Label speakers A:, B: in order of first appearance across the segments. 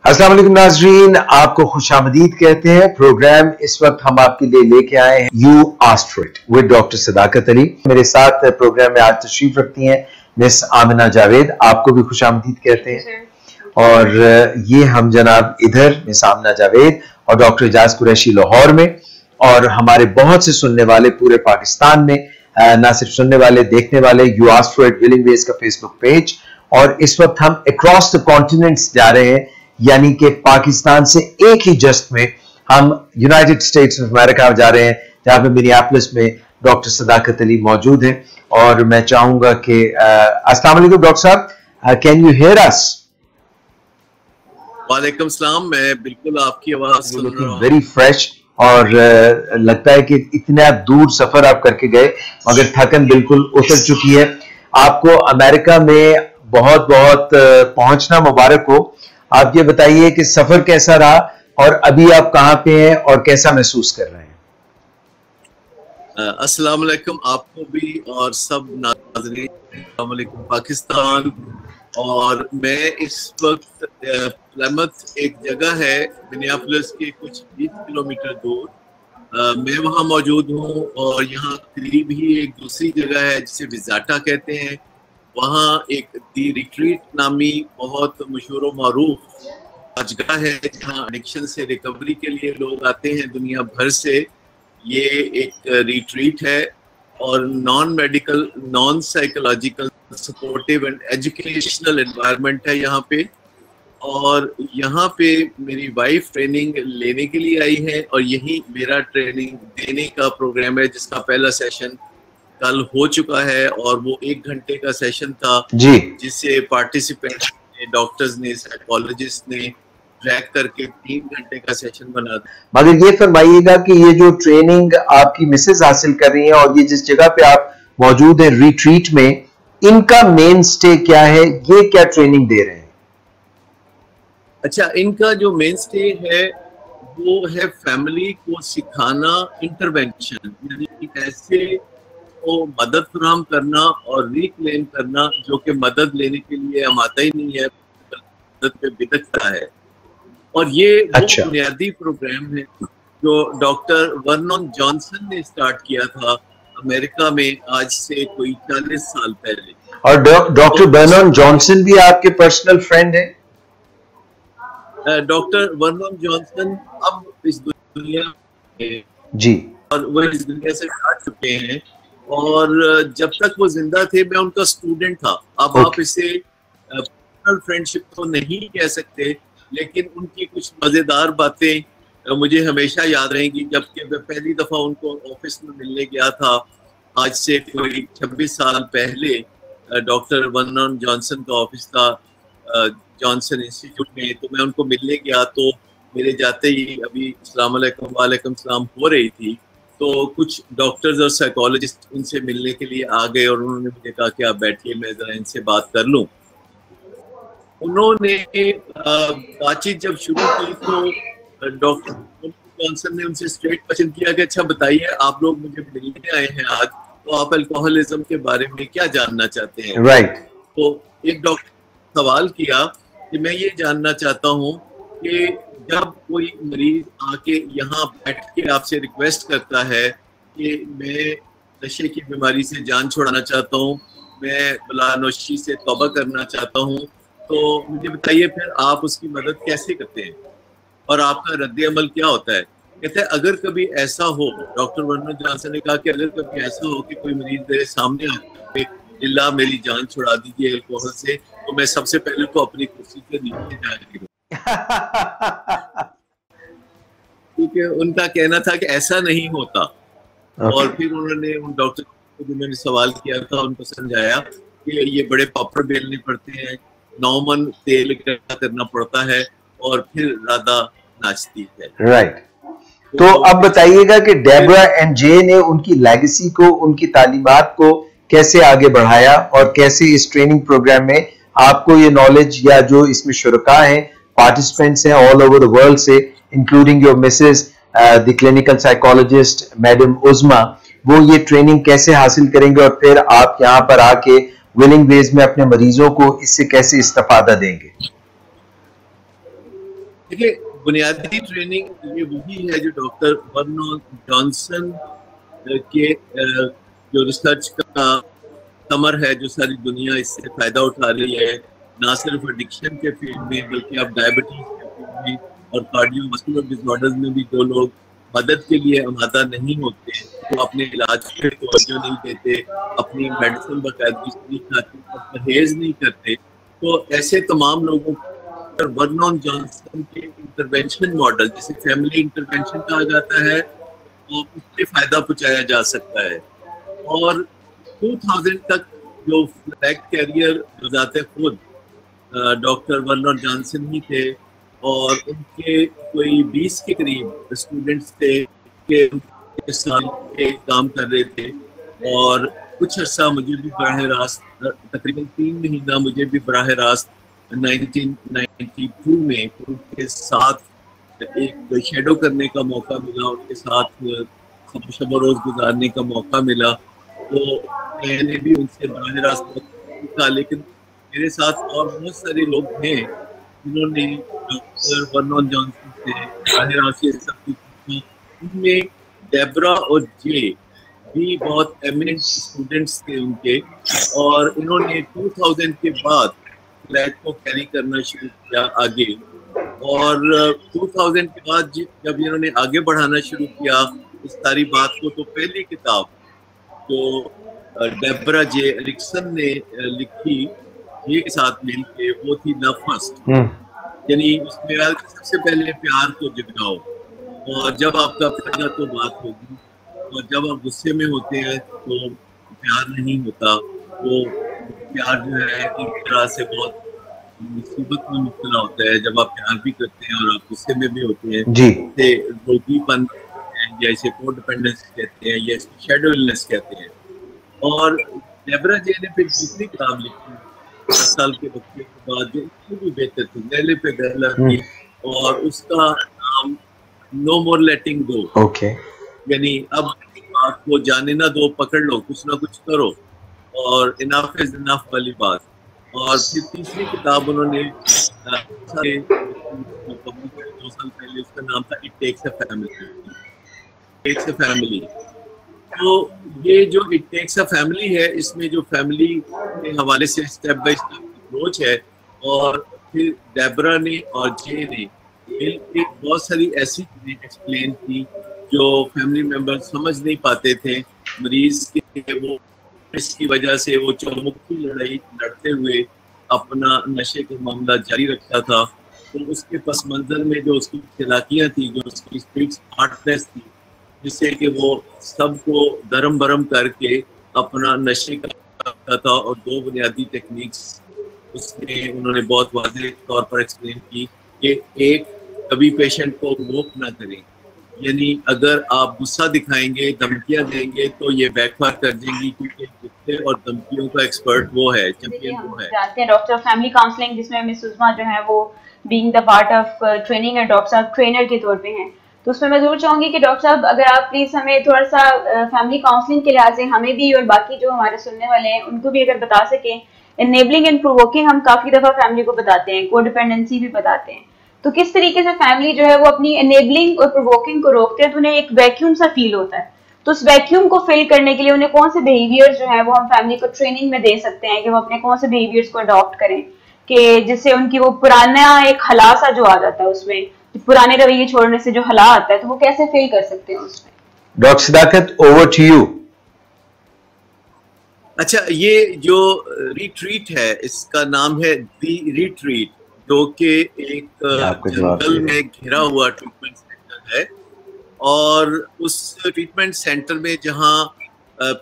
A: अस्सलाम वालेकुम नाज़रीन, आपको खुशामदीद कहते हैं। प्रोग्राम इस वक्त हम आपके लिए लेके आए हैं you asked for it with doctor Sadaqat Ali. मेरे साथ प्रोग्राम में आज तशरीफ रखती हैं मिस आमिना जावेद, आपको भी खुशामदीद कहते हैं। और ये हम जनाब इधर मिस आमिना जावेद और डॉक्टर एजाज कुरैशी लाहौर में, और हमारे बहुत से सुनने वाले पूरे पाकिस्तान में, ना सिर्फ सुनने वाले देखने वाले, you asked for it Willing Ways का फेसबुक पेज। और इस वक्त हम अक्रॉस द कॉन्टिनेंट्स जा रहे हैं, यानी कि पाकिस्तान से एक ही जस्ट में हम यूनाइटेड स्टेट्स ऑफ अमेरिका जा रहे हैं, जहां पे मिनियापोलिस में डॉक्टर सदाकत अली मौजूद हैं। और मैं चाहूंगा कि अस्सलाम वालेकुम डॉक्टर साहब, कैन यू हियर अस?
B: वालेकुम सलाम, मैं बिल्कुल आपकी आवाज सुन रहा हूं।
A: वेरी फ्रेश, और लगता है कि इतना दूर सफर आप करके गए मगर थकन बिल्कुल उतर चुकी है। आपको अमेरिका में बहुत बहुत पहुंचना मुबारक हो। आप ये बताइए कि सफर कैसा रहा और अभी आप कहाँ पे हैं और कैसा महसूस कर रहे हैं?
B: अस्सलाम वालेकुम आपको भी और सब नाज़रीन। अस्सलाम वालेकुम पाकिस्तान। और मैं इस वक्त प्लैमथ एक जगह है मिनियापोलिस के कुछ 20 किलोमीटर दूर, मैं वहाँ मौजूद हूँ। और यहाँ करीब ही एक दूसरी जगह है जिसे विजाटा कहते हैं। वहाँ एक दी रिट्रीट नामी बहुत मशहूर मारूफ जगह है जहाँ एडिक्शन से रिकवरी के लिए लोग आते हैं दुनिया भर से। ये एक रिट्रीट है और non medical, non psychological, supportive and educational environment है यहाँ पे। और यहाँ पे मेरी वाइफ ट्रेनिंग लेने के लिए आई है और यही मेरा ट्रेनिंग देने का प्रोग्राम है, जिसका पहला सेशन कल हो चुका है। और वो 1 घंटे का सेशन था
A: जी,
B: जिसे पार्टिसिपेंट्स ने, डॉक्टर्स ने, साइकोलॉजिस्ट ने ट्रैक करके 3 घंटे का सेशन बना दिया।
A: मगर ये फरमाइएगा कि ये जो ट्रेनिंग आपकी मिसेज हासिल कर रही हैं और ये जिस जगह पे आप मौजूद हैं रिट्रीट में, इनका मेन स्टे क्या है? ये क्या ट्रेनिंग दे रहे हैं?
B: अच्छा, इनका जो मेन स्टे है वो है फैमिली को सिखाना इंटरवेंशन, यानी ऐसे को मदद फराहम करना और रिक्लेम करना जो कि मदद लेने के लिए हम आता ही नहीं है, मदद पे बिदकता है। और ये वो बुनियादी प्रोग्राम है जो डॉक्टर वर्नन जॉनसन ने स्टार्ट किया था अमेरिका में आज से कोई 40 साल पहले।
A: और डॉक्टर वर्नन जॉनसन भी आपके पर्सनल फ्रेंड हैं?
B: डॉक्टर वर्नन जॉनसन अब इस दुनिया में
A: जी,
B: और वो इस दुनिया से हट चुके हैं। और जब तक वो जिंदा थे मैं उनका स्टूडेंट था। अब आप इसे पर्सनल फ्रेंडशिप तो नहीं कह सकते, लेकिन उनकी कुछ मजेदार बातें मुझे हमेशा याद रहेंगी। जबकि मैं पहली दफा उनको ऑफिस में मिलने गया था आज से कोई 26 साल पहले, डॉक्टर वर्नन जॉनसन का ऑफिस था जॉनसन इंस्टीट्यूट में। तो मैं उनको मिलने गया तो मेरे जाते ही अभी अस्सलाम वालेकुम वालेकुम सलाम हो रही थी, तो कुछ डॉक्टर्स और साइकोलॉजिस्ट उनसे मिलने के लिए आ गए और उन्होंने मुझे कहा कि आप बैठिए, मैं जरा इनसे बात कर लूं। उन्होंने बातचीत जब शुरू की तो डॉक्टर जॉनसन ने उनसे स्ट्रेट क्वेश्चन किया कि अच्छा बताइए, आप लोग मुझे मिलने आए हैं आज, तो आप अल्कोहलिज्म के बारे में क्या जानना चाहते हैं?
A: राइट।
B: तो एक डॉक्टर ने सवाल किया कि मैं ये जानना चाहता हूँ कि जब कोई मरीज आके यहाँ बैठ के आपसे रिक्वेस्ट करता है कि मैं नशे की बीमारी से जान छुड़ाना चाहता हूँ, मैं बलानोशी से तौबा करना चाहता हूँ, तो मुझे बताइए फिर आप उसकी मदद कैसे करते हैं और आपका रद्द अमल क्या होता है? कहते हैं अगर कभी ऐसा हो, डॉक्टर वर्नन जॉनसन ने कहा कि अगर कभी ऐसा हो कि कोई मरीज मेरे सामने आके अल्लाह मेरी जान छुड़ा दीजिए अल्कोहल से, तो मैं सबसे पहले तो अपनी कुर्सी से नीचे जाएगी, क्योंकि उनका कहना था कि ऐसा नहीं होता। और फिर उन्होंने उन डॉक्टर को जो मैंने सवाल किया था उनको समझाया कि ये बड़े पापड़ बेलने पड़ते हैं, 9 मन तेल इकट्ठा करना पड़ता है और फिर राधा नाचती है।
A: राइट। तो अब बताइएगा कि डेबरा एंड जे ने उनकी लेगेसी को, उनकी तालीमात को कैसे आगे बढ़ाया और कैसे इस ट्रेनिंग प्रोग्राम में आपको ये नॉलेज, या जो इसमें शुरका हैं, पार्टिसिपेंट्स हैं ऑल ओवर द वर्ल्ड से, including your Mrs the clinical psychologist madam Uzma, वो ये ट्रेनिंग कैसे हासिल करेंगे और फिर आप यहाँ पर आके विलिंग वेज में अपने मरीजों को इससे कैसे इस्तेफादा देंगे?
B: دیکھیے بنیادی ٹریننگ یہ وہی ہے جو ڈاکٹر ورنون جانسن کے جو ریسرچ کا ثمر ہے، جو ساری دنیا اس سے فائدہ اٹھا رہی ہے، نہ صرف ایڈکشن کے فیلڈ میں بلکہ اب ڈائبٹیز کے فیلڈ میں اور کارڈیو واسکولر ڈس آرڈرز میں بھی جو لوگ مدد کے لیے آمادہ نہیں ہوتے، وہ اپنے علاج پہ توجہ نہیں دیتے، اپنی میڈیسن باقاعدگی سے نہیں کھاتے اور پرہیز نہیں کرتے، تو ایسے تمام لوگوں پر ورنون جانسن کے انٹرونشن ماڈل جسے فیملی انٹرونشن کہا جاتا ہے، وہ اس سے فائدہ پہنچایا جا سکتا ہے۔ اور 2000 تک جو فلیگ کیریئر جو ذات خود ڈاکٹر ورنون جانسن ہی تھے، اور ان کے کوئی 20 کے قریب اسٹوڈنٹس تھے کہ ان سال کے کام کر رہے تھے، اور کچھ عرصہ مجھے بھی براہ راست تقریباً 3 مہینہ مجھے بھی براہ راست 1992 میں ان کے ساتھ ایک شیڈو کرنے کا موقع ملا، ان کے ساتھ شب و روز گزارنے کا موقع ملا، تو میں نے بھی ان سے براہ راست سیکھا، لیکن میرے ساتھ اور بہت سارے لوگ ہیں جنہوں نے ڈاکٹر ورنون جانسن سے براہ راست یہ سب کچھ سیکھا۔ ان میں ڈیبرا اور جے بھی بہت ایمیننٹ اسٹوڈنٹس تھے ان کے، اور انہوں نے 2000 کے بعد فلیگ کو کیری کرنا شروع کیا آگے، اور 2000 کے بعد جب انہوں نے آگے بڑھانا شروع کیا اس ساری بات کو، تو پہلی کتاب جو ڈیبرا جے ایرکسن نے لکھی یہ کے ساتھ مل کے، وہ تھی لو فرسٹ، یعنی اس میں سب سے پہلے پیار کو جگاؤ، اور جب آپ کا پیار تو بات ہوگی، اور جب آپ غصے میں ہوتے ہیں تو پیار نہیں ہوتا، وہ پیار جو ہے ایک طرح سے بہت مصیبت میں مبتلا ہوتا ہے جب آپ پیار بھی کرتے ہیں اور آپ غصے میں بھی ہوتے ہیں، اسے روگی پن یا اسے کو ڈیپینڈنس کہتے ہیں، یا اس کو شیڈو النس کہتے ہیں۔ اور ڈیبرا جے نے پھر دوسری کتاب لکھی 10 سال کے بچے کے بعد، جو اس سے بھی بہتر تھی، نیلے پہ گہلا تھی، اور اس کا نام نو مور لیٹنگ گو، یعنی اب آپ کو جانے نہ دو، پکڑ لو، کچھ نہ کچھ کرو، اور انف از انف والی بات۔ اور پھر تیسری کتاب انہوں نے 2 سال پہلے، اس کا نام تھا اٹ ٹیکس اے فیملی۔ تو یہ جو اٹ ٹیکس اے فیملی ہے، اس میں جو فیملی کے حوالے سے اسٹیپ بائی اسٹیپ اپروچ ہے، اور پھر ڈیبرا نے اور جے نے مل کے بہت ساری ایسی چیزیں ایکسپلین کی جو فیملی ممبر سمجھ نہیں پاتے تھے، مریض کے وہ اس کی وجہ سے وہ چومکھی لڑائی لڑتے ہوئے اپنا نشے کا معاملہ جاری رکھتا تھا، تو اس کے پس منظر میں جو اس کی چلاکیاں تھی، جو اس کی اسپیڈ اسمارٹنیس تھی، جس سے کہ وہ سب کو درم برم کر کے اپنا نشے کا تھا، اور 2 بنیادی ٹیکنیکس اس میں انہوں نے بہت واضح طور پر ایکسپلین کی کہ ایک، کبھی پیشنٹ کو موک نہ کریں، یعنی اگر آپ غصہ دکھائیں گے، دھمکیاں دیں گے تو یہ بیک فائر کر جائیں گی، کیونکہ غصے اور دھمکیوں کا ایکسپرٹ وہ ہے، چیمپئن وہ ہے۔
C: جانتے ہیں ڈاکٹر فیملی کاؤنسلنگ، جس میں مس عظمیٰ جو ہے وہ being the part of training ہے، ڈاکٹر صاحب ٹرینر کے طور پہ ہیں، تو اس میں میں ضرور چاہوں گی کہ ڈاکٹر صاحب اگر آپ پلیز ہمیں تھوڑا سا فیملی کاؤنسلنگ کے لحاظ سے ہمیں بھی اور باقی جو ہمارے سننے والے ہیں ان کو بھی اگر بتا سکیں، انیبلنگ اینڈ پرووکنگ ہم کافی دفعہ فیملی کو بتاتے ہیں، کو ڈیپینڈنسی بھی بتاتے ہیں، تو کس طریقے سے فیملی جو ہے وہ اپنی انیبلنگ اور پرووکنگ کو روکتے ہیں تو انہیں ایک ویکیوم سا فیل ہوتا ہے، تو اس ویکیوم کو فل کرنے کے لیے انہیں کون سے بیہیویئر جو ہیں وہ ہم فیملی کو ٹریننگ میں دے سکتے ہیں کہ وہ اپنے کون سے بیہیویئرس کو اڈاپٹ کریں کہ جس سے ان کی وہ پرانا ایک خلا سا جو آ جاتا ہے اس میں، پرانے رویے چھوڑنے سے جو خلا آتا ہے تو وہ کیسے فل کر سکتے ہیں اس میں؟
A: ڈاکٹر صداقت، اوور ٹو یو۔
B: اچھا، یہ جو ریٹریٹ ہے اس کا نام ہے دی ریٹریٹ، جو کہ ایک جنگل میں گھرا ہوا ٹریٹمنٹ سینٹر ہے، اور اس ٹریٹمنٹ سینٹر میں جہاں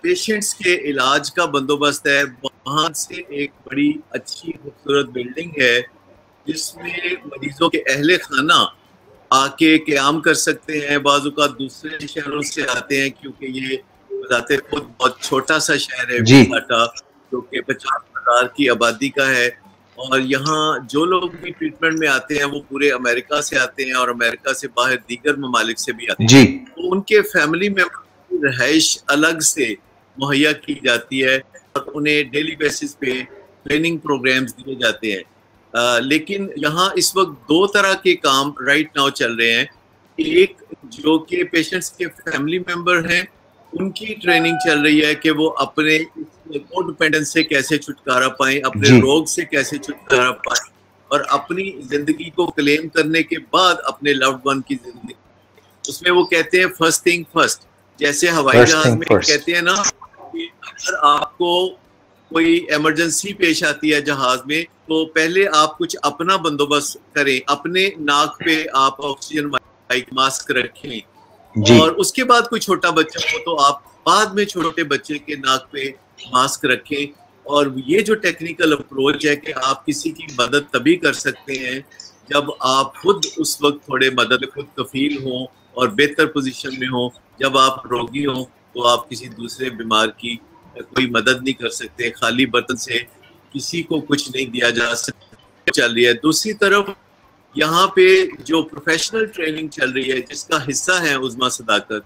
B: پیشنٹس کے علاج کا بندوبست ہے، وہاں سے ایک بڑی اچھی خوبصورت بلڈنگ ہے جس میں مریضوں کے اہل خانہ آ کے قیام کر سکتے ہیں، بعض اوقات دوسرے شہروں سے آتے ہیں کیونکہ یہ ذات خود بہت چھوٹا سا شہر ہے ویساٹا، جو کہ 50,000 کی آبادی کا ہے، اور یہاں جو لوگ بھی ٹریٹمنٹ میں آتے ہیں وہ پورے امریکہ سے آتے ہیں، اور امریکہ سے باہر دیگر ممالک سے بھی آتے ہیں، تو ان کے فیملی میں رہائش الگ سے مہیا کی جاتی ہے، اور انہیں ڈیلی بیسس پہ ٹریننگ پروگرامز دیے جاتے ہیں۔ لیکن یہاں اس وقت دو طرح کے کام رائٹ ناؤ چل رہے ہیں. ایک جو کہ پیشنٹس کے فیملی ممبر ہیں ان کی ٹریننگ چل رہی ہے کہ وہ اپنے کو ڈپینڈنس سے کیسے چھٹکارا پائیں, اپنے روگ سے کیسے چھٹکارا پائیں, اور اپنی زندگی کو کلیم کرنے کے بعد اپنے لوڈ ون کی زندگی. اس میں وہ کہتے ہیں فرسٹ تھنگ فرسٹ, جیسے ہوائی جہاز میں کہتے ہیں نا کہ اگر آپ کو کوئی ایمرجنسی پیش آتی ہے جہاز میں تو پہلے آپ کچھ اپنا بندوبست کریں, اپنے ناک پہ آپ آکسیجن ماسک رکھیں, اور اس کے بعد کوئی چھوٹا بچہ ہو تو آپ بعد میں چھوٹے بچے کے ناک پہ ماسک رکھیں. اور یہ جو ٹیکنیکل اپروچ ہے کہ آپ کسی کی مدد تبھی کر سکتے ہیں جب آپ خود اس وقت تھوڑے مدد خود کفیل ہوں اور بہتر پوزیشن میں ہوں. جب آپ روگی ہوں تو آپ کسی دوسرے بیمار کی کوئی مدد نہیں کر سکتے, خالی برتن سے کسی کو کچھ نہیں دیا جا سکتا چل رہی ہے. دوسری طرف یہاں پہ جو پروفیشنل ٹریننگ چل رہی ہے جس کا حصہ ہے عظمیٰ صداقت,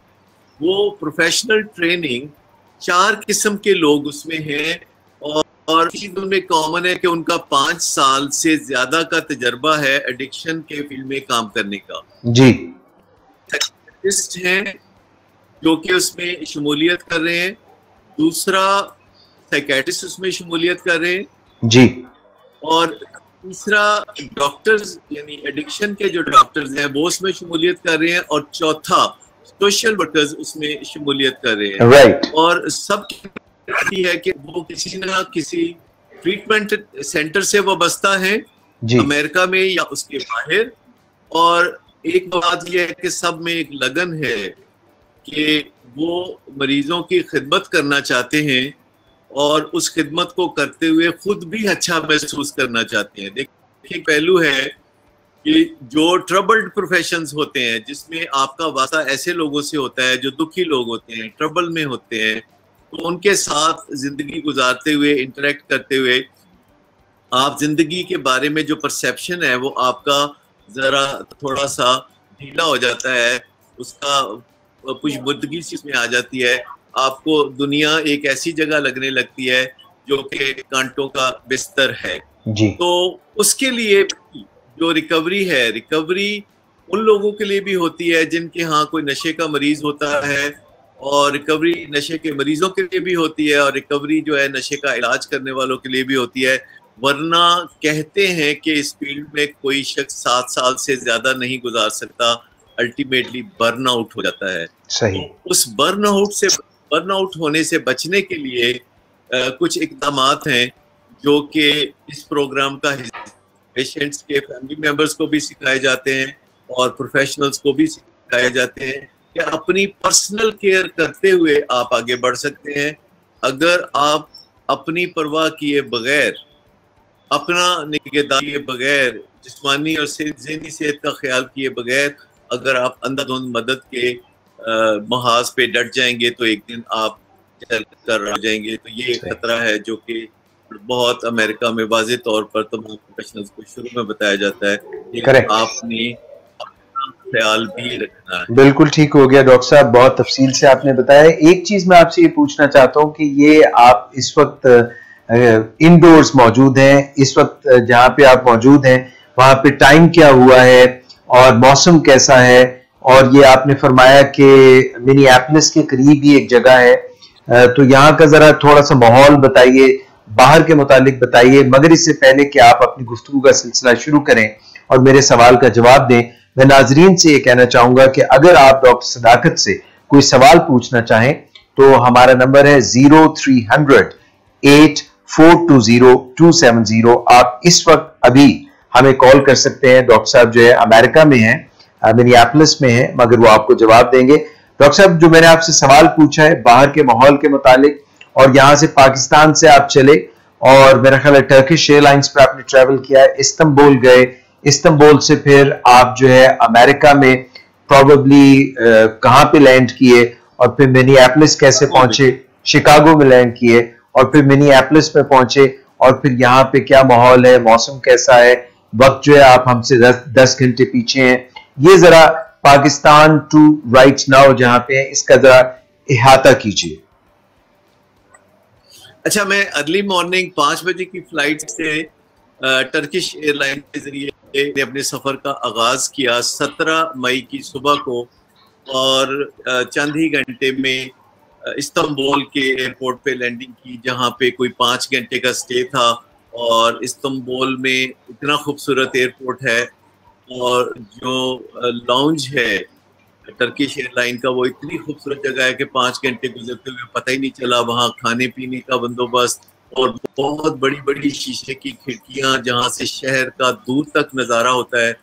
B: وہ پروفیشنل ٹریننگ 4 قسم کے لوگ اس میں ہیں, اور چیز ان میں کامن ہے کہ ان کا 5 سال سے زیادہ کا تجربہ ہے ایڈکشن کے فیلڈ میں کام کرنے کا.
A: جی
B: سائیکٹرسٹ ہیں جو کہ اس میں شمولیت کر رہے ہیں, دوسرا سائیکیٹرسٹ اس میں شمولیت کر رہے ہیں
A: جی,
B: اور تیسرا ڈاکٹرز یعنی ایڈکشن کے جو ڈاکٹرز ہیں وہ اس میں شمولیت کر رہے ہیں, اور چوتھا سوشل ورکرز اس میں شمولیت کر رہے ہیں.
A: رائٹ.
B: اور سب کی ہے کہ وہ کسی نہ کسی ٹریٹمنٹ سینٹر سے وابستہ ہیں امریکہ میں یا اس کے باہر. اور ایک بات یہ ہے کہ سب میں ایک لگن ہے کہ وہ مریضوں کی خدمت کرنا چاہتے ہیں اور اس خدمت کو کرتے ہوئے خود بھی اچھا محسوس کرنا چاہتے ہیں. دیکھیں پہلو ہے کہ جو ٹربلڈ پروفیشنز ہوتے ہیں جس میں آپ کا واسطہ ایسے لوگوں سے ہوتا ہے جو دکھی لوگ ہوتے ہیں, ٹربل میں ہوتے ہیں, تو ان کے ساتھ زندگی گزارتے ہوئے انٹریکٹ کرتے ہوئے آپ زندگی کے بارے میں جو پرسیپشن ہے وہ آپ کا ذرا تھوڑا سا ڈھیلا ہو جاتا ہے, اس کا کچھ مدگی سی اس میں آ جاتی ہے. آپ کو دنیا ایک ایسی جگہ لگنے لگتی ہے جو کہ کانٹوں کا بستر ہے. تو اس کے لیے جو ریکوری ہے, ریکوری ان لوگوں کے لیے بھی ہوتی ہے جن کے ہاں کوئی نشے کا مریض ہوتا ہے, اور ریکوری نشے کے مریضوں کے لیے بھی ہوتی ہے, اور ریکوری جو ہے نشے کا علاج کرنے والوں کے لیے بھی ہوتی ہے. ورنہ کہتے ہیں کہ اس فیلڈ میں کوئی شخص 7 سال سے زیادہ نہیں گزار سکتا, الٹیمیٹلی برن آؤٹ ہو جاتا ہے.
A: صحیح.
B: اس برن آؤٹ ہونے سے بچنے کے لیے کچھ اقدامات ہیں جو کہ اس پروگرام کا پیشنٹس کے فیملی ممبرس کو بھی سکھائے جاتے ہیں اور پروفیشنلز کو بھی سکھائے جاتے ہیں کہ اپنی پرسنل کیئر کرتے ہوئے آپ آگے بڑھ سکتے ہیں. اگر آپ اپنی پرواہ کیے بغیر, اپنا نگہداشت کیے بغیر, جسمانی اور ذہنی صحت کا خیال کیے بغیر اگر آپ اندھا دھند مدد کے محاذ پہ ڈٹ جائیں گے تو ایک دن آپ چل کر رہ جائیں گے. تو یہ ایک خطرہ ہے جو کہ بہت امریکہ میں واضح طور پر تمام پروفیشنلز کو شروع میں بتایا جاتا ہے. آپ نے خیال بھی رکھنا ہے.
A: بالکل ٹھیک ہو گیا ڈاکٹر صاحب, بہت تفصیل سے آپ نے بتایا. ایک چیز میں آپ سے یہ پوچھنا چاہتا ہوں کہ یہ آپ اس وقت انڈورز موجود ہیں, اس وقت جہاں پہ آپ موجود ہیں وہاں پہ ٹائم کیا ہوا ہے اور موسم کیسا ہے, اور یہ آپ نے فرمایا کہ منی ایپلس کے قریب ہی ایک جگہ ہے, تو یہاں کا ذرا تھوڑا سا ماحول بتائیے, باہر کے متعلق بتائیے. مگر اس سے پہلے کہ آپ اپنی گفتگو کا سلسلہ شروع کریں اور میرے سوال کا جواب دیں, میں ناظرین سے یہ کہنا چاہوں گا کہ اگر آپ ڈاکٹر صداقت سے کوئی سوال پوچھنا چاہیں تو ہمارا نمبر ہے 0300-8420-270. آپ اس وقت ابھی ہمیں کال کر سکتے ہیں. ڈاکٹر صاحب جو ہے امریکہ میں ہیں, منی ایپلس میں ہیں, مگر وہ آپ کو جواب دیں گے. ڈاکٹر صاحب جو میں نے آپ سے سوال پوچھا ہے باہر کے ماحول کے متعلق, اور یہاں سے پاکستان سے آپ چلے اور میرا خیال ہے ٹرکش ایئر لائنز پہ آپ نے ٹریول کیا ہے, استنبول گئے, استنبول سے پھر آپ جو ہے امریکہ میں پروبیبلی کہاں پہ لینڈ کیے, اور پھر منی ایپلس کیسے پہنچے, شکاگو میں لینڈ کیے, اور پھر منی ایپلس میں پہنچے, اور پھر یہاں پہ کیا ماحول ہے, موسم کیسا ہے, وقت جو ہے آپ ہم سے 10 گھنٹے پیچھے ہیں. یہ ذرا پاکستان ٹو رائٹ ناؤ جہاں پہ اس کا ذرا احاطہ کیجیے.
B: اچھا, میں ارلی مارننگ 5 بجے کی فلائٹ سے टर्किश एयरलाइन के जरिए अपने सफर का आगाज किया 17 मई की सुबह को, और चंद ही घंटे में इस्तांबुल के एयरपोर्ट पे लैंडिंग की, जहाँ पे कोई 5 घंटे का स्टे था। और इस्तांबुल में इतना खूबसूरत एयरपोर्ट है, और जो लॉन्ज है टर्किश एयरलाइन का, वो इतनी खूबसूरत जगह है कि 5 घंटे गुजरते हुए पता ही नहीं चला। वहाँ खाने पीने का बंदोबस्त और बहुत बड़ी बड़ी शीशे की खिड़कियाँ जहाँ से शहर का दूर तक नज़ारा होता है।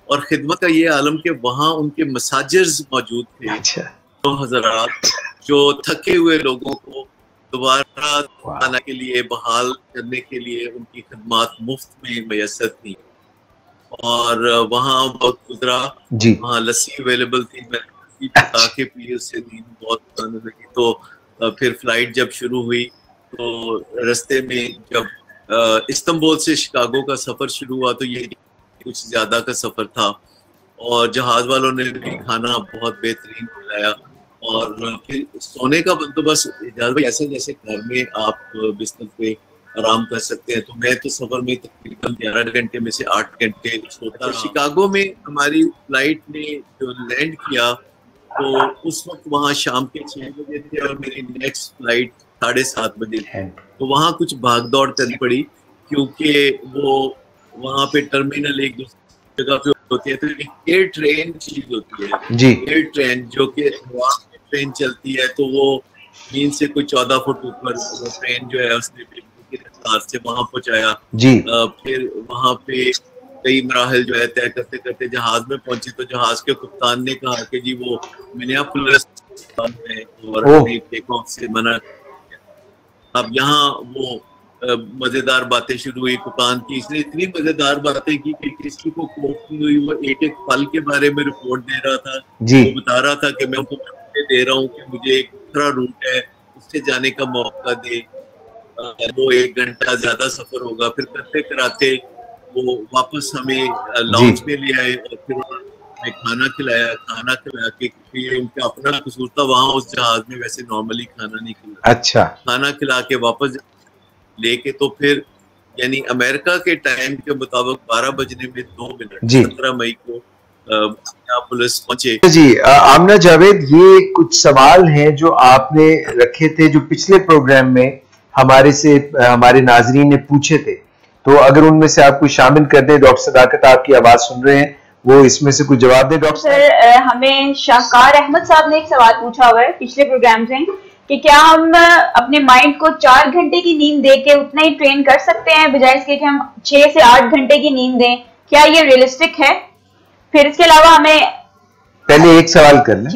B: और खिदमत का ये आलम कि वहाँ उनके मसाजर्स मौजूद थे, तो हज़रात जो थके हुए लोगों को दोबारा आने के लिए बहाल करने के लिए उनकी खिदमत मुफ्त में मैसर थी। और वहाँ बहुत गुजरा, वहाँ लस्सी अवेलेबल थी, मैं लस्सी पका के पी, उससे नींद बहुत आने लगी। तो फिर फ्लाइट जब शुरू हुई तो रास्ते में जब इस्तांबुल से शिकागो का सफ़र शुरू हुआ तो ये कुछ ज़्यादा का सफ़र था, और जहाज़ वालों ने भी खाना बहुत बेहतरीन खिलाया। और फिर सोने का बंदोबस्त ऐसे जैसे घर में आप बिस्तर पे आराम कर सकते हैं। तो मैं तो सफर में तकरीबन 11 घंटे में से 8 घंटे सोता रहा। शिकागो में हमारी फ्लाइट ने जो लैंड किया तो उस वक्त वहाँ शाम के 6 बजे थे और मेरी नेक्स्ट फ्लाइट 7:30 बजे थी। तो वहाँ कुछ भाग दौड़ करनी पड़ी, क्योंकि वो वहाँ पे टर्मिनल एक दूसरी जगह पे होती है। तो एयर ट्रेन चीज होती है जी, एयर ट्रेन जो कि ट्रेन चलती है, तो वो मीन से कोई 14 फुट ऊपर ट्रेन जो है उसने रफ्तार से वहां पहुंचाया जी। फिर वहां पे कई मराहल जो है तय करते करते जहाज में पहुंचे। तो जहाज के कप्तान ने कहा कि जी वो मिनियापोलिस है और टेक ऑफ से मना। अब यहाँ वो मजेदार बातें शुरू हुई कप्तान की। इसने इतनी मजेदार बातें की कि किसी को कोप नहीं हुई। वो एक एक फल के बारे में रिपोर्ट दे रहा था जी। वो बता रहा था कि मैं उनको दे रहा हूँ कि मुझे एक दूसरा रूट है उससे जाने का मौका दे, वो 1 घंटा ज्यादा सफर होगा। फिर करते कराते वो वापस हमें लॉन्च में ले आए और फिर उन्होंने खाना खिला के उनका अपना कसूर था, वहाँ उस जहाज में वैसे नॉर्मली खाना नहीं खिला। अच्छा। खाना खिला के वापस लेके तो फिर यानी अमेरिका के टाइम के मुताबिक 12 बजने में 2 मिनट 17 मई को पुलिस पहुंचे जी।
A: आमना जावेद, ये कुछ सवाल हैं जो आपने रखे थे जो पिछले प्रोग्राम में हमारे नाजरीन ने पूछे थे, तो अगर उनमें से आप कुछ शामिल कर दें। डॉक्टर सदाकत आपकी आवाज सुन रहे हैं, वो इसमें से कुछ जवाब दे। डॉक्टर
C: सर, हमें शाहकार अहमद साहब ने एक सवाल पूछा हुआ है पिछले प्रोग्राम से कि क्या हम अपने माइंड को 4 घंटे की नींद दे के उतना ही ट्रेन कर सकते हैं बजाय इसके कि हम 6 से 8 घंटे की नींद दें, क्या ये रियलिस्टिक है? फिर इसके अलावा हमें
A: पहले एक सवाल कर लें।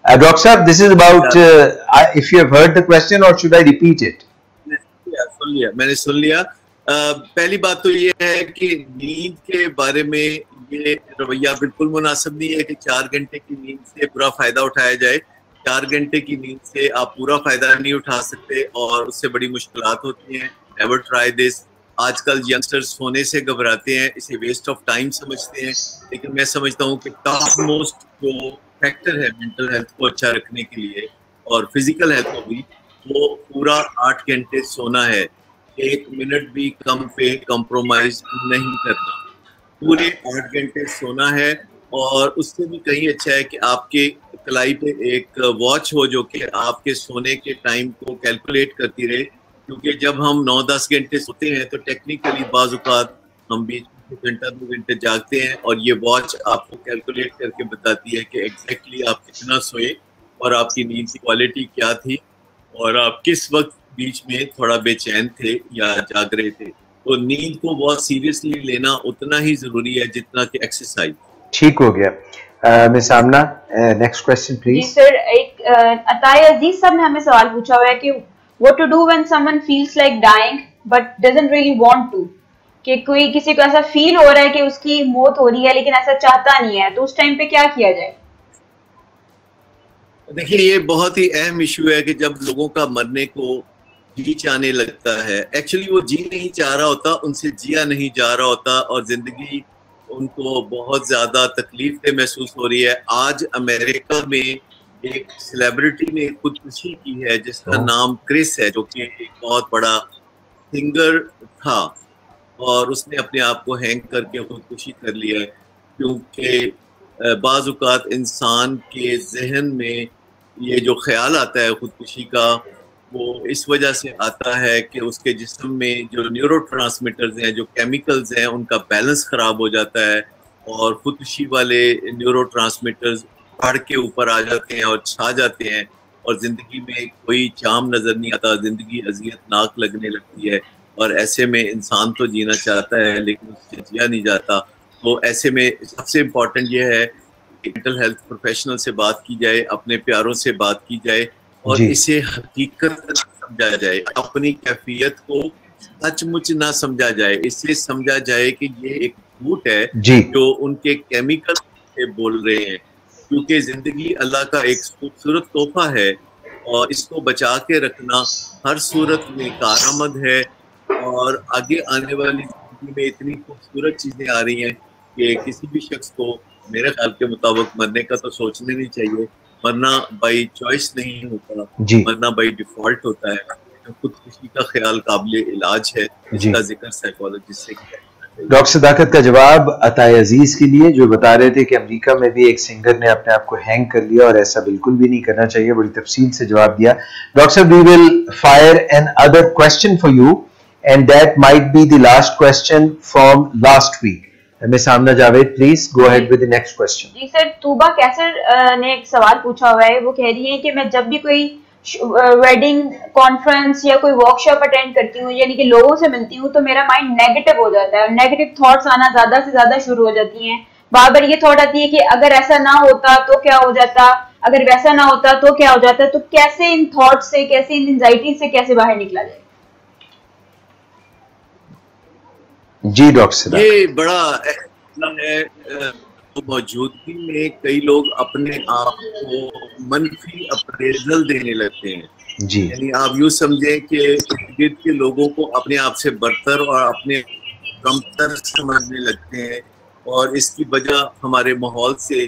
A: डॉक्टर साहब, this is about if you have heard the question और शुड आई रिपीट इट?
B: मैंने सुन लिया। पहली बात तो ये है कि नींद के बारे में ये रवैया बिल्कुल मुनासिब नहीं है कि 4 घंटे की नींद से पूरा फायदा उठाया जाए। 4 घंटे की नींद से आप पूरा फायदा नहीं उठा सकते और उससे बड़ी मुश्किलात होती हैं। Never try this. आजकल यंगस्टर्स सोने से घबराते हैं, इसे वेस्ट ऑफ टाइम समझते हैं, लेकिन मैं समझता हूँ कि टॉप मोस्ट जो फैक्टर है मेंटल हेल्थ को अच्छा रखने के लिए और फिजिकल हेल्थ को भी, वो पूरा 8 घंटे सोना है। 1 मिनट भी कम पे कॉम्प्रोमाइज नहीं करना, पूरे 8 घंटे सोना है। और उससे भी कहीं अच्छा है कि आपके कलाई पे एक वॉच हो जो कि आपके सोने के टाइम को कैलकुलेट करती रहे, क्योंकि जब हम 9-10 घंटे सोते हैं तो टेक्निकली बाज़ औक़ात हम बीच में 1 घंटा 2 घंटे जागते हैं और ये वॉच आपको कैलकुलेट करके बताती है कि एग्जैक्टली आप कितना सोए और आपकी नींद की क्वालिटी क्या थी और आप किस वक्त बीच में थोड़ा बेचैन थे या जाग रहे थे। तो नींद को बहुत सीरियसली लेना उतना ही ज़रूरी है जितना कि एक्सरसाइज।
A: ठीक हो गया। Miss Amna, next question please.
C: जी सर, एक अताय अजीज साहब ने हमें सवाल पूछा हुआ है कि what to do when someone feels like dying but doesn't really want to, कि कोई किसी को ऐसा फील हो रहा है कि उसकी मौत हो रही है लेकिन ऐसा चाहता नहीं है, तो उस टाइम पे क्या किया जाए?
B: देखिए, ये बहुत ही अहम इशू है कि जब लोगों का मरने को जी चाहने लगता है, एक्चुअली वो जी नहीं चाह रहा होता, उनसे जिया नहीं जा रहा होता और जिंदगी उनको बहुत ज्यादा तकलीफ महसूस हो रही है। आज अमेरिका में एक सेलिब्रिटी ने खुदकुशी की है जिसका नाम क्रिस है, जो कि एक बहुत बड़ा सिंगर था اور اس نے اپنے آپ کو ہینگ کر کے خودکشی کر لیا ہے، کیونکہ بعض اوقات انسان کے ذہن میں یہ جو خیال آتا ہے خودکشی کا، وہ اس وجہ سے آتا ہے کہ اس کے جسم میں جو نیورو ٹرانسمیٹرز ہیں، جو کیمیکلز ہیں، ان کا بیلنس خراب ہو جاتا ہے اور خودکشی والے نیورو ٹرانسمیٹرز بڑھ کے اوپر آ جاتے ہیں اور چھا جاتے ہیں، اور زندگی میں کوئی چام نظر نہیں آتا، زندگی اذیت ناک لگنے لگتی ہے، اور ایسے میں انسان تو جینا چاہتا ہے لیکن اس سے جیا نہیں جاتا۔ تو ایسے میں سب سے امپورٹنٹ یہ ہے کہ مینٹل ہیلتھ پروفیشنل سے بات کی جائے، اپنے پیاروں سے بات کی جائے، اور اسے حقیقت سمجھا جائے، اپنی کیفیت کو سچ مچ نہ سمجھا جائے، اسے سمجھا جائے کہ یہ ایک جھوٹ ہے جو ان کے کیمیکل سے بول رہے ہیں، کیونکہ زندگی اللہ کا ایک خوبصورت تحفہ ہے اور اس کو بچا کے رکھنا ہر صورت میں کارآمد ہے، اور آگے آنے والی زندگی میں اتنی خوبصورت چیزیں آ رہی ہیں کہ کسی بھی شخص کو میرے خیال کے مطابق مرنے کا تو سوچنے نہیں چاہیے، مرنا بائی چوائس نہیں ہوتا، مرنا بائی ڈیفالٹ ہوتا ہے۔ خودکشی کا خیال قابل علاج ہے، اس کا ذکر سائیکالوجسٹ سے کیا۔
A: ڈاکٹر صداقت کا جواب عطائے عزیز کے لیے، جو بتا رہے تھے کہ امریکہ میں بھی ایک سنگر نے اپنے آپ کو ہینگ کر لیا اور ایسا بالکل بھی نہیں کرنا چاہیے، بڑی تفصیل سے جواب دیا۔ ڈاکٹر صاحب، we will fire another question for you and that might be the last question from last week. Miss Amna Javed, please go ahead with the next question.
C: جی سر، توبہ کیسر نے ایک سوال پوچھا ہوا ہے، وہ کہہ رہی ہیں کہ میں جب بھی کوئی ویڈنگ کانفرنس یا کوئی ورک شاپ اٹینڈ کرتی ہوں، یعنی کہ لوگوں سے ملتی ہوں، تو میرا مائنڈ نیگیٹو ہو جاتا ہے اور نیگیٹو تھاٹس آنا زیادہ سے زیادہ شروع ہو جاتی ہیں۔ بار بار یہ تھاٹ آتی ہے کہ اگر ایسا نہ ہوتا تو کیا ہو جاتا، اگر ویسا نہ ہوتا تو کیا ہو جاتا، تو کیسے ان تھاٹ سے، کیسے ان اینزائٹی سے کیسے باہر نکلا جائے؟
A: جی ڈاکٹر صاحب،
B: یہ بڑا اہم ہے۔ موجودگی میں کئی لوگ اپنے آپ کو منفی اپریزل دینے لگتے ہیں، یعنی آپ یوں سمجھیں کہ ارد گرد کے لوگوں کو اپنے آپ سے برتر اور اپنے کمتر سمجھنے لگتے ہیں، اور اس کی وجہ ہمارے ماحول سے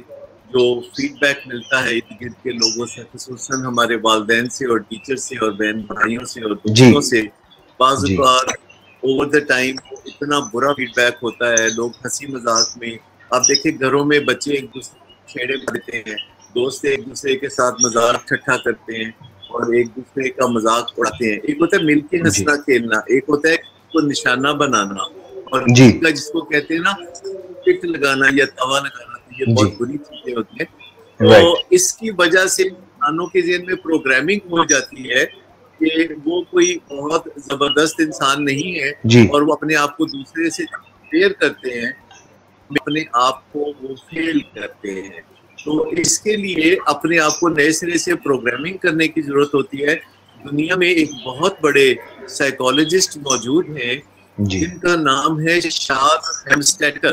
B: جو فیڈ بیک ملتا ہے ارد گرد کے لوگوں سے، خصوصاً ہمارے والدین سے اور ٹیچر سے اور بہن بھائیوں سے اور دوستوں سے، بعض اوقات اوور دا ٹائم اتنا برا فیڈ بیک ہوتا ہے۔ لوگ ہنسی مذاق میں، آپ دیکھیں گھروں میں بچے ایک دوسرے چھیڑے پڑتے ہیں، دوست ایک دوسرے کے ساتھ مذاق ٹھٹھا کرتے ہیں اور ایک دوسرے کا مذاق اڑاتے ہیں۔ ایک ہوتا ہے مل کے ہنسنا کھیلنا، ایک ہوتا ہے کو نشانہ بنانا، اور جس کو کہتے ہیں نا پٹ لگانا یا توا لگانا، یہ بہت بری چیزیں ہوتی ہیں۔ تو اس کی وجہ سے انسانوں کے ذہن میں پروگرامنگ ہو جاتی ہے کہ وہ کوئی بہت زبردست انسان نہیں ہے، اور وہ اپنے آپ کو دوسرے سے کمپیئر کرتے ہیں، اپنے آپ کو وہ فیل کرتے ہیں۔ تو اس کے لیے اپنے آپ کو نئے سرے سے پروگرامنگ کرنے کی ضرورت ہوتی ہے۔ دنیا میں ایک بہت بڑے سائیکالوجسٹ موجود ہیں جن کا نام ہے شاد ہیمسٹیٹر۔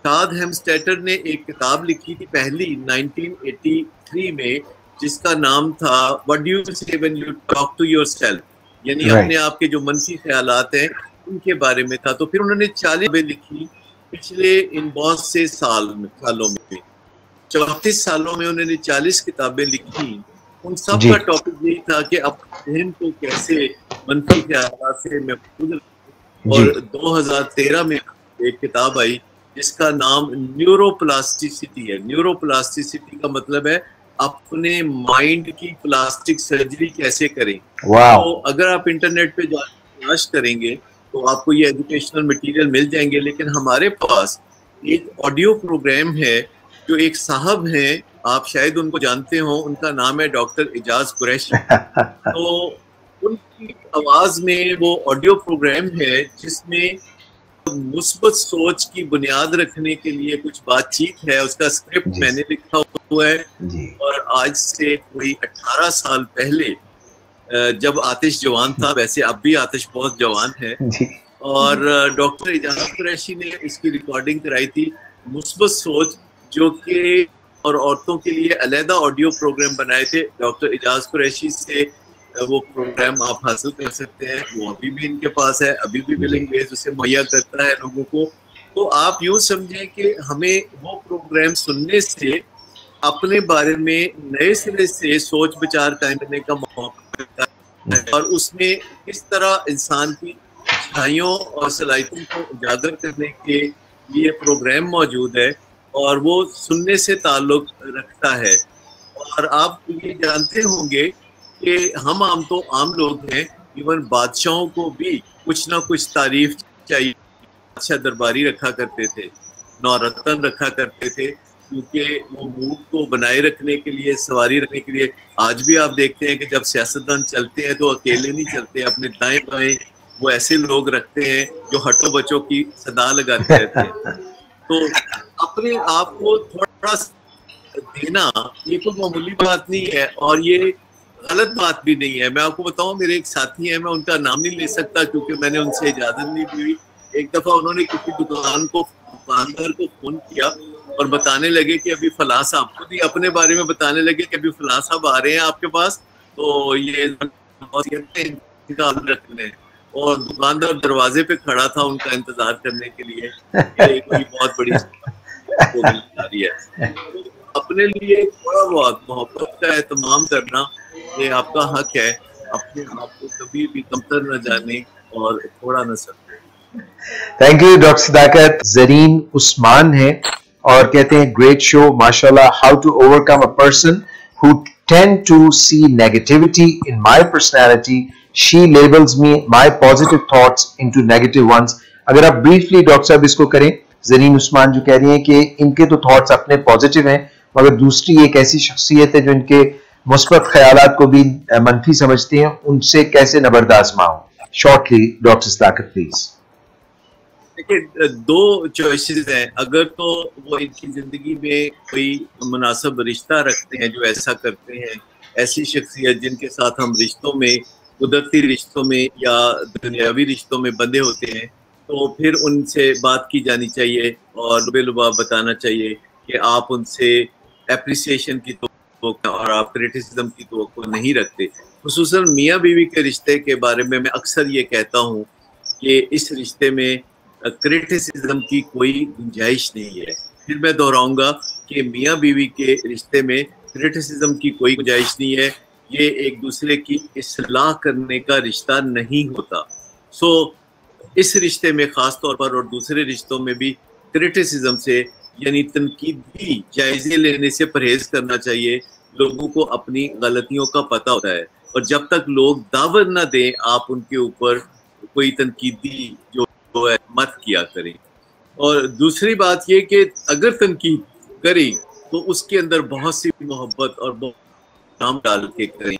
B: شاد ہیمسٹیٹر نے ایک کتاب لکھی تھی پہلی 1983 میں، جس کا نام تھا What do you say when you talk to yourself، یعنی اپنے آپ کے جو منفی خیالات ہیں ان کے بارے میں تھا۔ تو پھر انہوں نے 40 کتابیں لکھی پچھلے ان بہت سے سالوں میں، 34 سالوں میں انہوں نے 40 کتابیں لکھی۔ ان سب کا ٹاپک یہی تھا کہ اپنے ذہن کو کیسے منفی خیالات سے محفوظ رکھیں، اور 2013 میں ایک کتاب آئی جس کا نام نیورو پلاسٹیسٹی ہے۔ نیورو پلاسٹیسٹی کا مطلب ہے اپنے مائنڈ کی پلاسٹک سرجری کیسے کریں۔ تو اگر آپ انٹرنیٹ پہ تلاش کریں گے تو آپ کو یہ ایجوکیشنل مٹیریل مل جائیں گے، لیکن ہمارے پاس ایک آڈیو پروگرام ہے جو ایک صاحب ہیں، آپ شاید ان کو جانتے ہوں، ان کا نام ہے ڈاکٹر اعجاز قریشی۔ تو ان کی آواز میں وہ آڈیو پروگرام ہے جس میں مثبت سوچ کی بنیاد رکھنے کے لیے کچھ بات چیت ہے، اس کا اسکرپٹ میں نے لکھا ہوا ہے، اور آج سے کوئی 18 سال پہلے جب آتش جوان تھا، ویسے اب بھی آتش بہت جوان ہے، اور ڈاکٹر اعجاز قریشی نے اس کی ریکارڈنگ کرائی تھی، مثبت سوچ، جو کہ اور عورتوں کے لیے علیحدہ آڈیو پروگرام بنائے تھے ڈاکٹر اعجاز قریشی سے۔ وہ پروگرام آپ حاصل کر سکتے ہیں، وہ ابھی بھی ان کے پاس ہے، ابھی بھی ملیں گے، اسے مہیا کرتا ہے لوگوں کو۔ تو آپ یوں سمجھیں کہ ہمیں وہ پروگرام سننے سے اپنے بارے میں نئے سرے سے سوچ بچار کرنے کا موقع ملتا ہے، اور اس میں کس طرح انسان کی अच्छाइयों और सलाहियतों को उजागर करने के लिए प्रोग्राम मौजूद है और वो सुनने से ताल्लुक रखता है। और आप ये जानते होंगे कि हम आम लोग हैं, इवन बादशाहों को भी कुछ ना कुछ तारीफ चाहिए। बादशाह दरबारी रखा करते थे, नौरतन रखा करते थे, क्योंकि वो मूड को बनाए रखने के लिए, सवारी रखने के लिए। आज भी आप देखते हैं कि जब सियासतदान चलते हैं तो अकेले नहीं चलते, अपने दाएं बाएं वो ऐसे लोग रखते हैं जो हटो बचो की सदा लगाते रहते हैं। तो अपने आप को थोड़ा देना ये कोई मामूली बात नहीं है और ये गलत बात भी नहीं है। मैं आपको बताऊं, मेरे एक साथी हैं, मैं उनका नाम नहीं ले सकता क्योंकि मैंने उनसे इजाजत नहीं दी। एक दफा उन्होंने किसी दुकानदार को फोन किया और बताने लगे कि अभी फलां साहब, खुद ही अपने बारे में बताने लगे कि अभी फलां साहब आ रहे हैं आपके पास, तो ये रखने। और दुकानदार दरवाजे पे खड़ा था उनका इंतजार करने के लिए। ये कोई बहुत बड़ी है। अपने लिए थोड़ा बहुत मोहब्बत का एहतमाम करना ये आपका हक है। अपने आप को कभी भी कमतर न जाने और थोड़ा न समझे।
A: Thank you doctor Sadaqat. Zareen Usman है और कहते हैं ग्रेट शो माशाल्लाह, how to overcome a person who tend to see negativity in my personality, she labels me my positive thoughts into negative ones. अगर आप ब्रीफली डॉक्टर साहब इसको करें, जरीन उस्मान जो कह रही हैं कि इनके तो थॉट्स अपने पॉजिटिव हैं मगर दूसरी एक ऐसी शख्सियत है जो इनके मुस्बत ख्यालात को भी मनफी समझती हैं, उनसे कैसे नबर्दाश्त माऊं? Shortly doctor Sadaqat please.
B: देखिए, दो चॉइसेस हैं। अगर तो वो इनकी जिंदगी में कोई मुनासिब रिश्ता रखते हैं जो ऐसा करते हैं, ऐसी शख्सियत जिनके साथ हम रिश्तों में, कुदरती रिश्तों में या दुनियावी रिश्तों में बंधे होते हैं, तो फिर उनसे बात की जानी चाहिए और बेलुबा बताना चाहिए कि आप उनसे एप्रिसिएशन की तो और आप क्रिटिसिज्म की तो नहीं रखते। खुसूसन मियाँ बीवी के रिश्ते के बारे में मैं अक्सर ये कहता हूँ कि इस रिश्ते में क्रिटिसिज्म की कोई गुंजाइश नहीं है। फिर मैं दोहराऊंगा कि मियाँ बीवी के रिश्ते में क्रिटिसिज्म की कोई गुंजाइश नहीं है। ये एक दूसरे की इस्लाह करने का रिश्ता नहीं होता। सो इस रिश्ते में खास तौर पर और दूसरे रिश्तों में भी क्रिटिसिज्म से यानी तनकीदी जायजे लेने से परहेज करना चाहिए। लोगों को अपनी गलतियों का पता होता है और जब तक लोग दावत न दें आप उनके ऊपर कोई तनकीदी जो है मत किया करें। और दूसरी बात ये कि अगर तनकीद करें तो उसके अंदर बहुत सी मोहब्बत और नाम डाल के करें,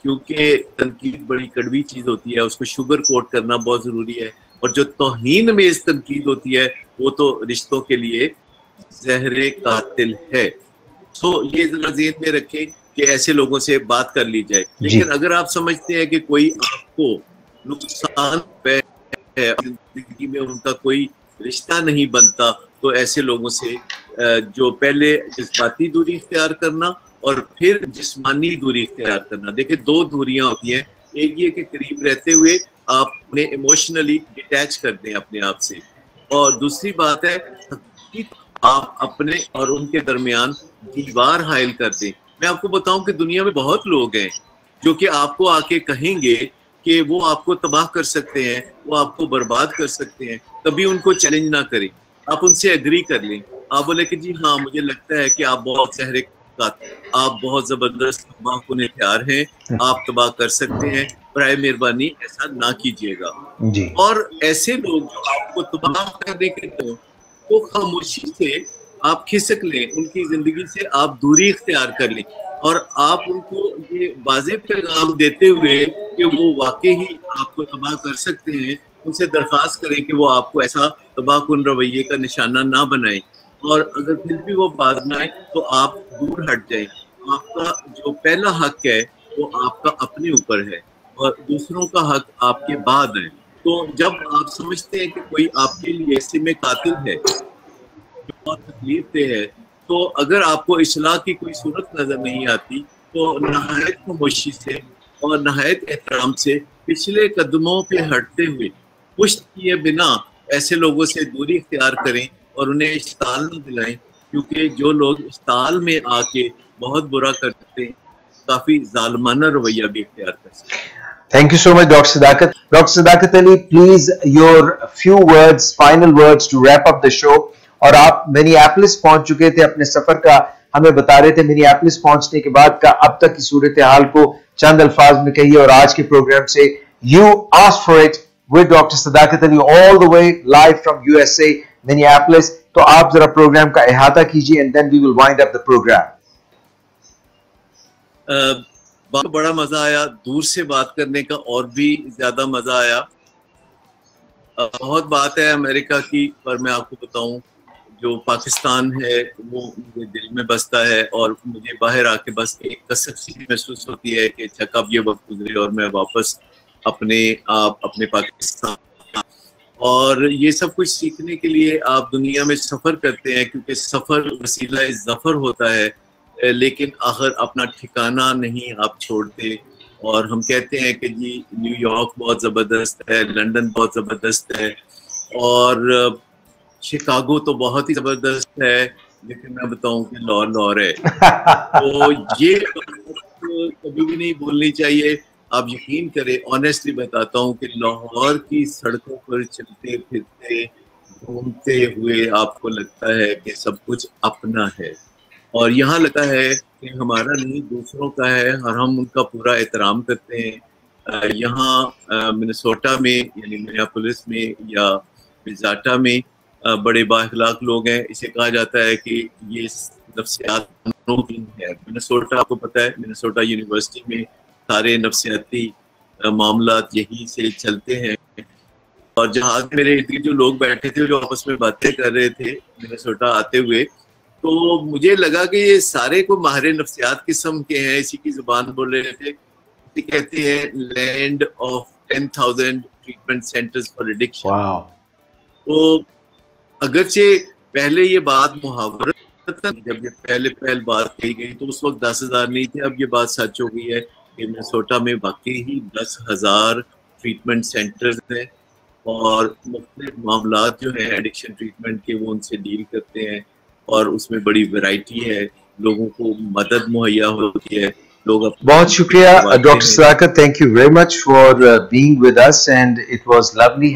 B: क्योंकि तनकीद बड़ी कड़वी चीज़ होती है, उसको शुगर कोट करना बहुत ज़रूरी है। और जो तौहीन में इस तनकीद होती है वो तो रिश्तों के लिए जहरे कातिल है। तो ये जरा ज़हन में रखें कि ऐसे लोगों से बात कर ली जाए। लेकिन अगर आप समझते हैं कि कोई आपको नुकसान है, जिंदगी में उनका कोई रिश्ता नहीं बनता, तो ऐसे लोगों से जो पहले जज्बाती दूरी इख्तियार करना और फिर जिस्मानी दूरी इख्तियार करना। देखिए, दो दूरियां होती हैं। एक ये कि करीब रहते हुए आप उन्हें इमोशनली डिटैच कर दें अपने आप से, और दूसरी बात है कि आप अपने और उनके दरमियान दीवार हायल कर दें। मैं आपको बताऊं कि दुनिया में बहुत लोग हैं जो कि आपको आके कहेंगे कि वो आपको तबाह कर सकते हैं, वो आपको बर्बाद कर सकते हैं। कभी उनको चैलेंज ना करें, आप उनसे एग्री कर लें। आप बोले कि जी हाँ, मुझे लगता है कि आप बहुत जहरे, आप बहुत जबरदस्त तबाह कुन हथियार हैं, आप तबाह कर सकते हैं, बराए मेहरबानी ऐसा ना कीजिएगा। और ऐसे लोग जो आपको तबाह करने के तो खामोशी से आप खिसक लें, उनकी जिंदगी से आप दूरी इख्तियार कर लें और आप उनको ये वाज़ेह पैगाम देते हुए कि वो वाकई ही आपको तबाह कर सकते हैं, उनसे दरख्वास्त करें कि वो आपको ऐसा तबाहकुन रवैये का निशाना ना बनाएं। और अगर फिर भी वो बात ना आए तो आप दूर हट जाएं। आपका जो पहला हक है वो आपका अपने ऊपर है और दूसरों का हक आपके बाद है। तो जब आप समझते हैं कि कोई आपके लिए ऐसे में कातिल है जो बहुत तकलीफ दे है, तो अगर आपको इस्लाह की कोई सूरत नजर नहीं आती तो नहायत खामोशी से और नहायत एहतराम से पिछले कदमों पे हटते हुए पुश्त किए बिना ऐसे लोगों से दूरी इख्तियार करें और उन्हें इश्ताल न दिलाएं, क्योंकि जो लोग इश्ताल में आके बहुत बुरा करते हैं काफी जालिमाना रवैया भी इख्तियार कर सकते हैं।
A: Thank you so much, Dr. Sadakat. Dr. Sadakat Ali, please, your few words, final words to wrap up the show. और आप मिनियापोलिस पहुंच चुके थे, अपने सफर का हमें बता रहे थे, मिनियापोलिस पहुंचने के बाद का अब तक की सूरत हाल को चंद अल्फाज में कहिए, और आज के प्रोग्राम से You Asked For It with Dr. Sadakat Ali all the way live from USA, Minneapolis. तो आप जरा प्रोग्राम का इहाता कीजिए and then we will wind up the program.
B: बहुत बड़ा मजा आया, दूर से बात करने का और भी ज्यादा मजा आया। बहुत बात है अमेरिका की, पर मैं आपको बताऊं जो पाकिस्तान है वो मुझे दिल में बसता है, और मुझे बाहर आके बस एक कसक सी महसूस होती है कि अच्छा कब ये वक्त गुजरे और मैं वापस अपने पाकिस्तान। और ये सब कुछ सीखने के लिए आप दुनिया में सफर करते हैं, क्योंकि सफर वसीला ज़फर होता है, लेकिन आखिर अपना ठिकाना नहीं आप छोड़ते। और हम कहते हैं कि जी न्यूयॉर्क बहुत ज़बरदस्त है, लंदन बहुत ज़बरदस्त है, और शिकागो तो बहुत ही ज़बरदस्त है, लेकिन मैं बताऊं कि लाहौर है। तो ये कभी भी नहीं भूलनी चाहिए। आप यकीन करें, ऑनेस्टली बताता हूँ कि लाहौर की सड़कों पर चलते फिरते घूमते हुए आपको लगता है कि सब कुछ अपना है, और यहाँ लगता है कि हमारा नहीं दूसरों का है, और हम उनका पूरा एहतराम करते हैं। यहाँ मिनेसोटा में यानी मिनियापोलिस में या मिज़ाटा में बड़े बाअखलाक लोग हैं। इसे कहा जाता है कि ये नफ्सियात है। मिनेसोटा आपको पता है, मिनेसोटा यूनिवर्सिटी में सारे नफ्सियाती मामलात यहीं से चलते हैं। और जहाँ मेरे इर्द गिर्द जो लोग बैठे थे, जो आपस में बातें कर रहे थे मिनेसोटा आते हुए, तो मुझे लगा कि ये सारे को माहिर नफ्सियात किस्म के हैं, इसी की जुबान बोल रहे थे। कहते हैं land of 10,000 treatment centres for addiction. तो अगरचे पहले ये बात मुहावरत, जब ये पहले बात कही गई तो उस वक्त 10,000 नहीं थे, अब ये बात सच हो गई है कि मिनेसोटा में वाकई ही 10,000 ट्रीटमेंट सेंटर्स हैं, और मुख्तलिफ मामलात जो हैं एडिक्शन ट्रीटमेंट के वो उनसे डील करते हैं, और उसमें बड़ी वैरायटी है, लोगों को मदद मुहैया होती है। लोग
A: बहुत शुक्रिया doctor Sadaqat, thank you very much for being with us, and it was lovely